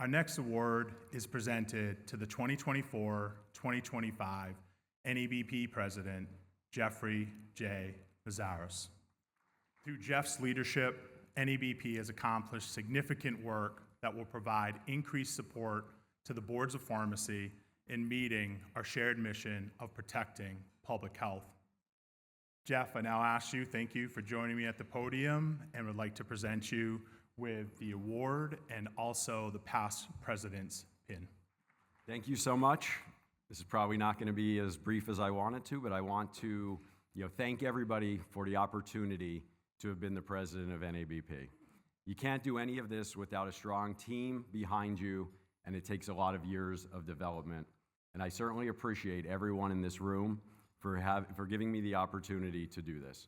Our next award is presented to the 2024-2025 NABP President, Jeffrey J. Mesaros. Through Jeff's leadership, NABP has accomplished significant work that will provide increased support to the boards of pharmacy in meeting our shared mission of protecting public health. Jeff, I now ask you, thank you for joining me at the podium, and would like to present you with the award and also the past president's pin. Thank you so much. This is probably not going to be as brief as I wanted to, but I want to thank everybody for the opportunity to have been the president of NABP. You can't do any of this without a strong team behind you, and it takes a lot of years of development. And I certainly appreciate everyone in this room for giving me the opportunity to do this.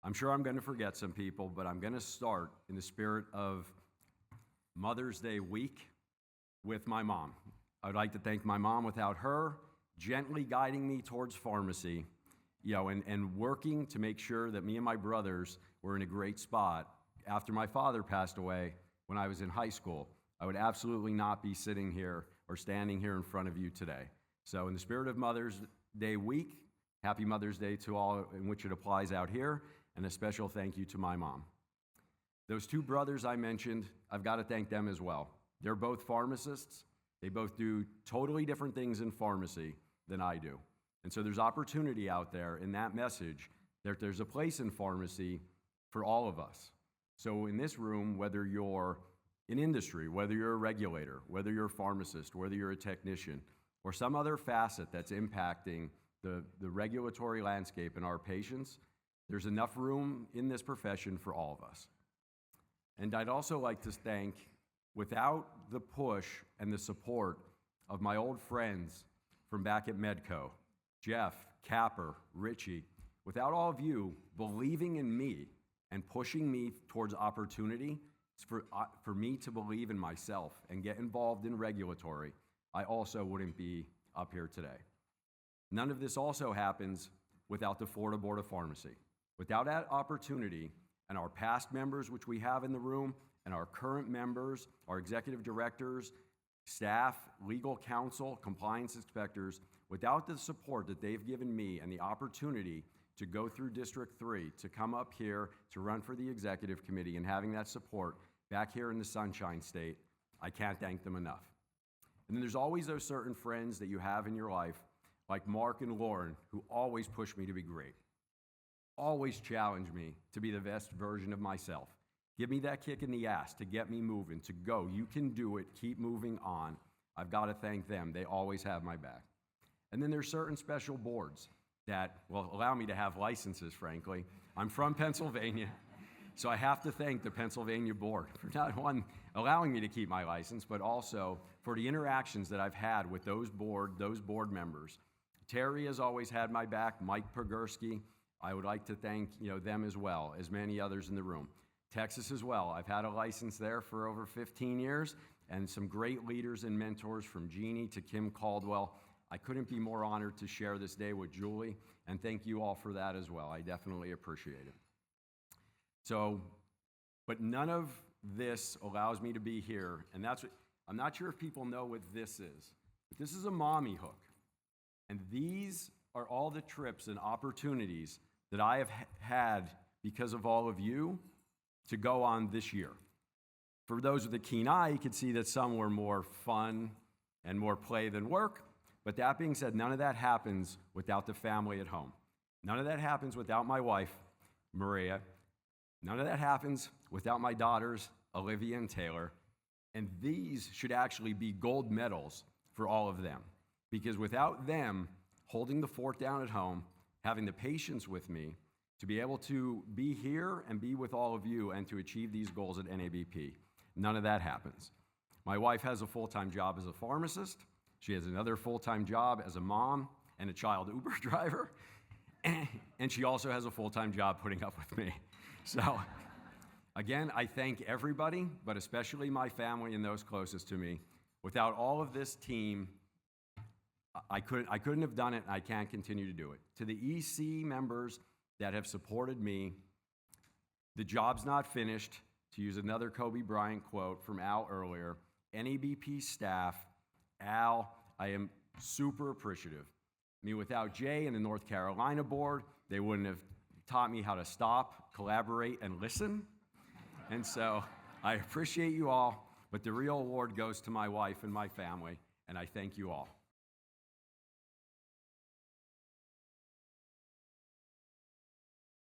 I'm sure I'm going to forget some people, but I'm going to start in the spirit of Mother's Day week with my mom. I would like to thank my mom. Without her gently guiding me towards pharmacy, and working to make sure that me and my brothers were in a great spot after my father passed away when I was in high school, I would absolutely not be sitting here or standing here in front of you today. So in the spirit of Mother's Day week, happy Mother's Day to all in which it applies out here, and a special thank you to my mom. Those two brothers I mentioned, I've got to thank them as well. They're both pharmacists. They both do totally different things in pharmacy than I do. And so there's opportunity out there in that message that there's a place in pharmacy for all of us. So in this room, whether you're in industry, whether you're a regulator, whether you're a pharmacist, whether you're a technician, or some other facet that's impacting the regulatory landscape and our patients, there's enough room in this profession for all of us. And I'd also like to thank, without the push and the support of my old friends from back at Medco, Jeff, Capper, Richie, without all of you believing in me and pushing me towards opportunity for me to believe in myself and get involved in regulatory, I also wouldn't be up here today. None of this also happens without the Florida Board of Pharmacy. Without that opportunity, and our past members, which we have in the room, and our current members, our executive directors, staff, legal counsel, compliance inspectors, without the support that they've given me and the opportunity to go through District 3, to come up here, to run for the executive committee, and having that support back here in the Sunshine State, I can't thank them enough. And then there's always those certain friends that you have in your life, like Mark and Lauren, who always push me to be great, always challenge me to be the best version of myself. Give me that kick in the ass to get me moving, to go. You can do it. Keep moving on. I've got to thank them. They always have my back. And then there's certain special boards that will allow me to have licenses, frankly. I'm from Pennsylvania, so I have to thank the Pennsylvania board for not one allowing me to keep my license, but also for the interactions that I've had with those board members. Terry has always had my back. Mike Pergursky, I would like to thank them as well, as many others in the room. Texas as well. I've had a license there for over 15 years, and some great leaders and mentors from Jeannie to Kim Caldwell. I couldn't be more honored to share this day with Julie, and thank you all for that as well. I definitely appreciate it. So, but none of this allows me to be here, and I'm not sure if people know what this is, but this is a mommy hook. And these are all the trips and opportunities that I have had because of all of you to go on this year. For those with a keen eye, you can see that some were more fun and more play than work. But that being said, none of that happens without the family at home. None of that happens without my wife, Maria. None of that happens without my daughters, Olivia and Taylor. And these should actually be gold medals for all of them. Because without them holding the fort down at home, having the patience with me to be able to be here and be with all of you and to achieve these goals at NABP, none of that happens. My wife has a full-time job as a pharmacist. She has another full-time job as a mom and a child Uber driver. And she also has a full-time job putting up with me. So again, I thank everybody, but especially my family and those closest to me. Without all of this team, I couldn't have done it, and I can't continue to do it. To the EC members that have supported me, the job's not finished. To use another Kobe Bryant quote from Al earlier, NABP staff, Al, I am super appreciative. I mean, without Jay and the North Carolina board, they wouldn't have taught me how to stop, collaborate, and listen. And so I appreciate you all, but the real award goes to my wife and my family, and I thank you all.